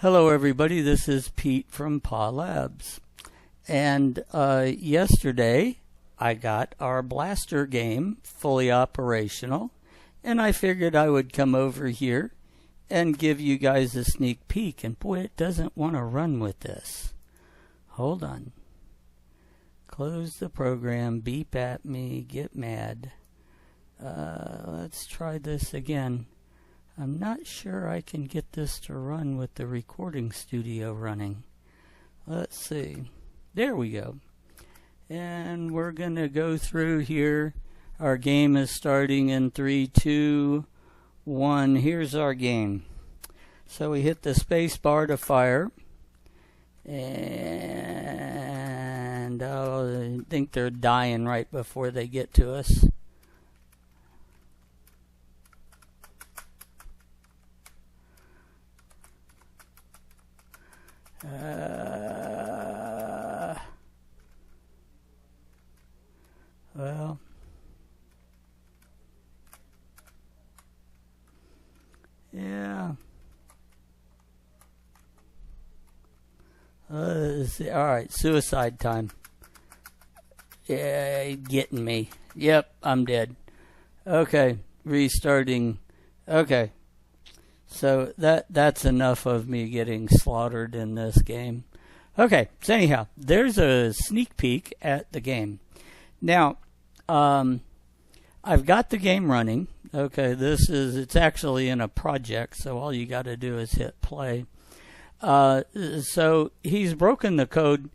Hello everybody, this is Pete from Paw Labs. And yesterday I got our blaster game fully operational, and I figured I would come over here and give you guys a sneak peek. And boy, it doesn't want to run with this. Hold on. Close the program, beep at me, get mad. Let's try this again. I'm not sure I can get this to run with the recording studio running. Let's see. There we go. And we're going to go through here. Our game is starting in 3, 2, 1. Here's our game. So we hit the space bar to fire. And I think they're dying right before they get to us. Well, yeah. All right, suicide time. Yeah, getting me. Yep, I'm dead. Okay, restarting. Okay. So that's enough of me getting slaughtered in this game. Okay, so anyhow, there's a sneak peek at the game. Now, I've got the game running. Okay, it's actually in a project, so all you got to do is hit play. So he's broken the code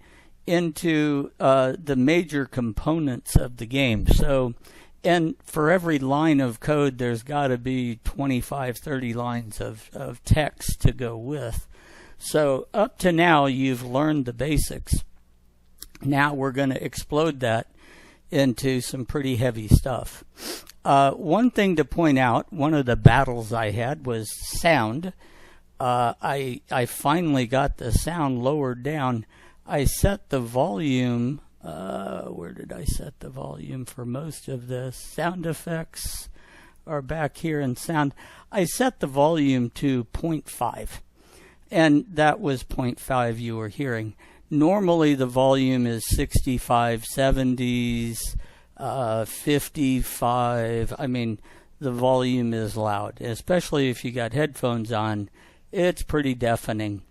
into the major components of the game. So, and for every line of code, there's got to be 25, 30 lines of text to go with. So up to now, you've learned the basics. Now we're going to explode that into some pretty heavy stuff. One thing to point out, one of the battles I had was sound. I finally got the sound lowered down. I set the volume. Where did I set the volume for most of this? Sound effects are back here in sound. I set the volume to 0.5, and that was 0.5 you were hearing. Normally the volume is 65, 70s, 55. I mean, the volume is loud, especially if you got headphones on. It's pretty deafening.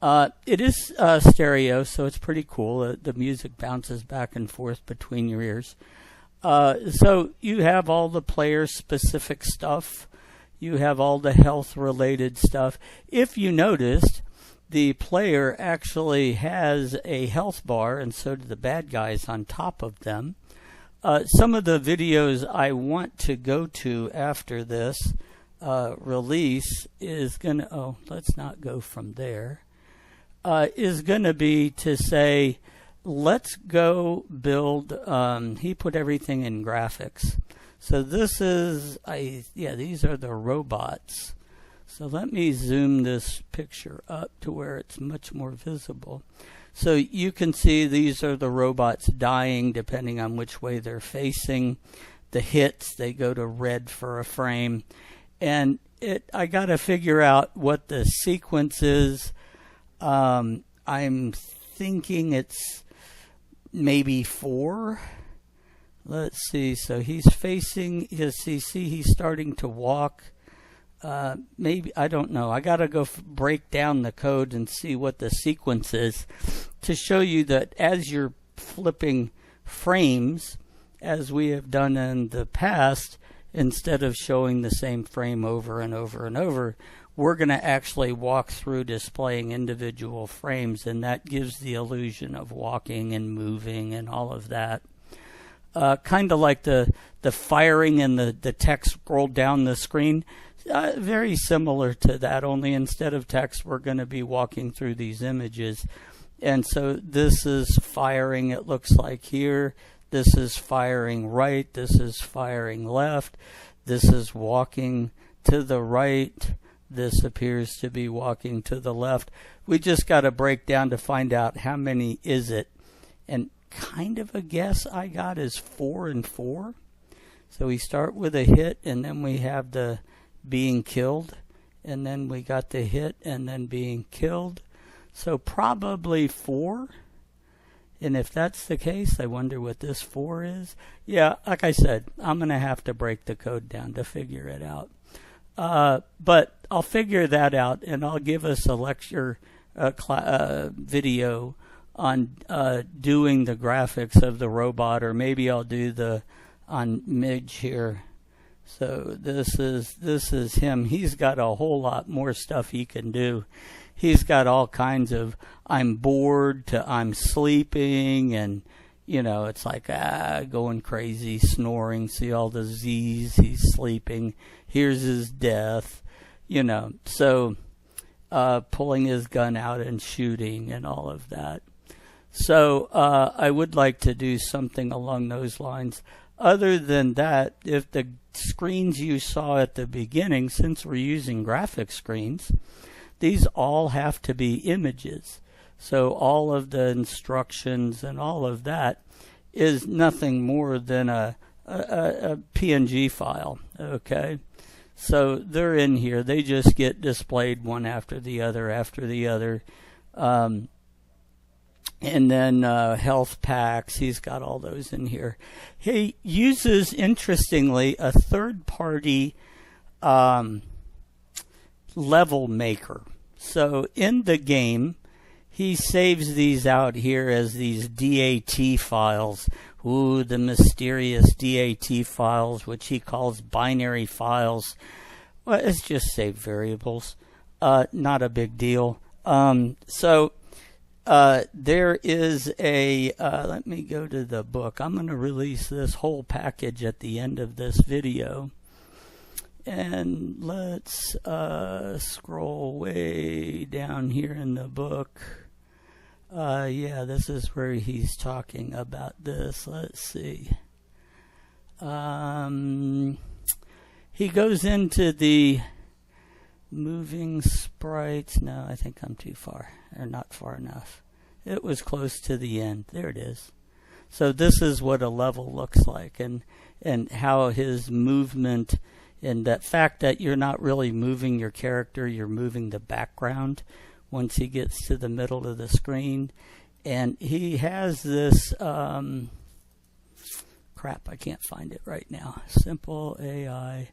It is stereo, so it's pretty cool. The music bounces back and forth between your ears. So you have all the player-specific stuff. You have all the health-related stuff. If you noticed, the player actually has a health bar, and so do the bad guys on top of them. Some of the videos I want to go to after this release is going to... Oh, let's not go from there. Is going to be to say, let's go build, he put everything in graphics. So this is, these are the robots. So let me zoom this picture up to where it's much more visible. So you can see these are the robots dying depending on which way they're facing. The hits, they go to red for a frame. And I got to figure out what the sequence is. I'm thinking it's maybe 4. Let's see. So he's facing, see, he's starting to walk. Maybe, I don't know. I got to go break down the code and see what the sequence is to show you that as you're flipping frames, as we have done in the past, instead of showing the same frame over and over and over, we're going to actually walk through displaying individual frames, and that gives the illusion of walking and moving and all of that. Kind of like the firing and the text scrolled down the screen. Very similar to that, only instead of text, we're going to be walking through these images. And so this is firing, it looks like here. This is firing right. This is firing left. This is walking to the right. This appears to be walking to the left. We just got to break down to find out how many is it. And kind of a guess I got is 4 and 4. So we start with a hit, and then we have the being killed. and then we got the hit and then being killed. So probably 4. And if that's the case, I wonder what this 4 is. Yeah, like I said, I'm going to have to break the code down to figure it out. But I'll figure that out, and I'll give us a lecture video on doing the graphics of the robot, or maybe I'll do on Midge here. So this is him. He's got a whole lot more stuff he can do. He's got all kinds of I'm bored to I'm sleeping, and it's like going crazy, snoring. See all the Z's, he's sleeping. Here's his death, so pulling his gun out and shooting and all of that. So I would like to do something along those lines. Other than that, if the screens you saw at the beginning, since we're using graphic screens, these all have to be images. So all of the instructions and all of that is nothing more than a PNG file, okay? So they're in here. They just get displayed one after the other. And then health packs, he's got all those in here. He uses, interestingly, a third-party level maker. So in the game, he saves these out here as these DAT files. Ooh, the mysterious DAT files, which he calls binary files. Well, it's just saved variables. Not a big deal. There is let me go to the book. I'm going to release this whole package at the end of this video. And let's scroll way down here in the book. This is where he's talking about this. Let's see. He goes into the moving sprites. No, I think I'm too far, or not far enough. It was close to the end. There it is. So this is what a level looks like, and how his movement, and that fact that you're not really moving your character, you're moving the background once he gets to the middle of the screen. And he has this crap, I can't find it right now. Simple AI.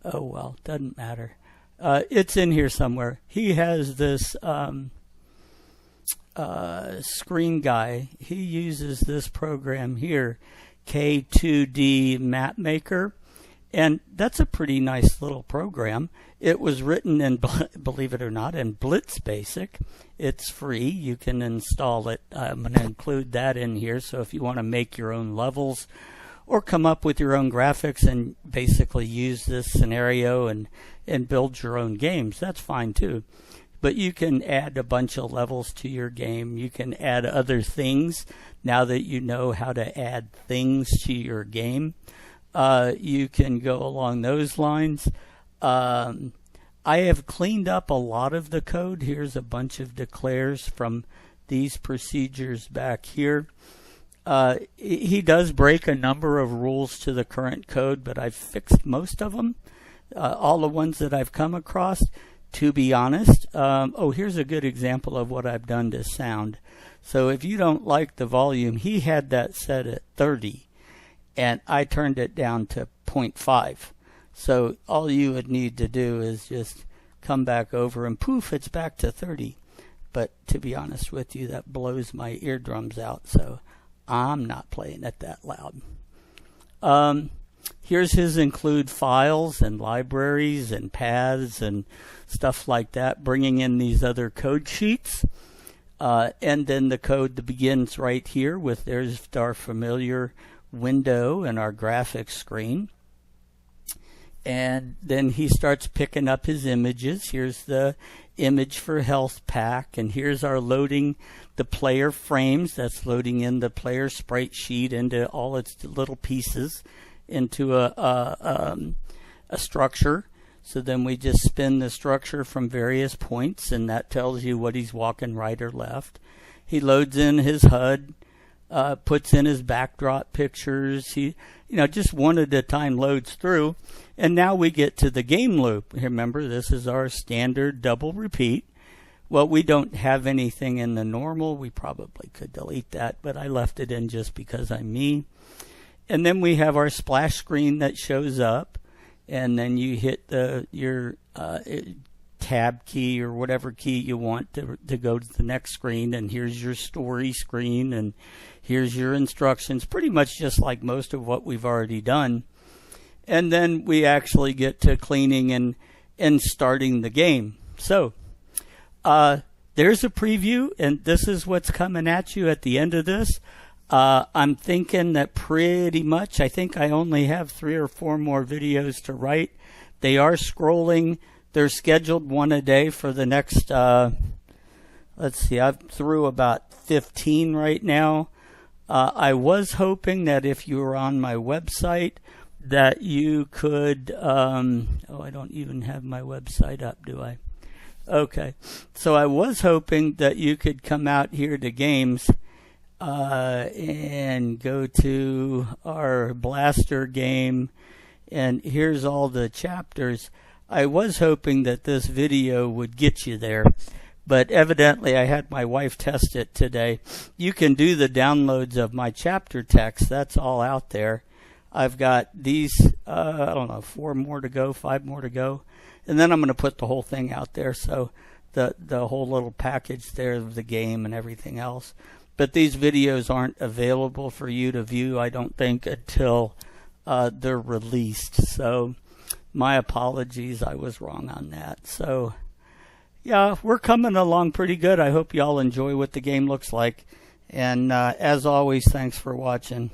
Oh well, doesn't matter. It's in here somewhere. He has this screen guy. He uses this program here, K2D Map Maker, and that's a pretty nice little program. It was written in, believe it or not, in Blitz Basic. It's free. You can install it. I'm going to include that in here, so if you want to make your own levels or come up with your own graphics and basically use this scenario and build your own games, that's fine too. But you can add a bunch of levels to your game. You can add other things now that you know how to add things to your game. You can go along those lines. I have cleaned up a lot of the code. Here's a bunch of declares from these procedures back here. He does break a number of rules to the current code, but I've fixed most of them. All the ones that I've come across, to be honest. Here's a good example of what I've done to sound. So if you don't like the volume, he had that set at 30, and I turned it down to 0.5. So all you would need to do is just come back over and poof, it's back to 30. But to be honest with you, that blows my eardrums out, so I'm not playing it that loud. Here's his include files and libraries and paths and stuff like that, bringing in these other code sheets. And then the code that begins right here with there's our familiar window and our graphics screen. And then he starts picking up his images. Here's the image for health pack, and here's our loading the player frames. That's loading in the player sprite sheet into all its little pieces into a structure. So then we just spin the structure from various points, and that tells you what he's walking right or left. He loads in his HUD. puts in his backdrop pictures. He, just one at a time loads through. And now we get to the game loop. Remember, this is our standard double repeat. Well, we don't have anything in the normal. We probably could delete that, but I left it in just because I'm me. And then we have our splash screen that shows up, and then you hit your tab key or whatever key you want to go to the next screen, and here's your story screen, and here's your instructions, pretty much just like most of what we've already done. And then we actually get to cleaning and starting the game. So there's a preview, and this is what's coming at you at the end of this. I'm thinking that pretty much, I think I only have 3 or 4 more videos to write. They are scrolling. They're scheduled one a day for the next, let's see, I'm through about 15 right now. I was hoping that if you were on my website that you could, I don't even have my website up, do I? Okay. So I was hoping that you could come out here to games and go to our Blaster game, and here's all the chapters. I was hoping that this video would get you there, but evidently I had my wife test it today. You can do the downloads of my chapter text. That's all out there. I've got these, 4 more to go, 5 more to go. And then I'm going to put the whole thing out there. So the whole little package there of the game and everything else. But these videos aren't available for you to view, I don't think, until they're released. So my apologies. I was wrong on that. So yeah, we're coming along pretty good. I hope y'all enjoy what the game looks like. And as always, thanks for watching.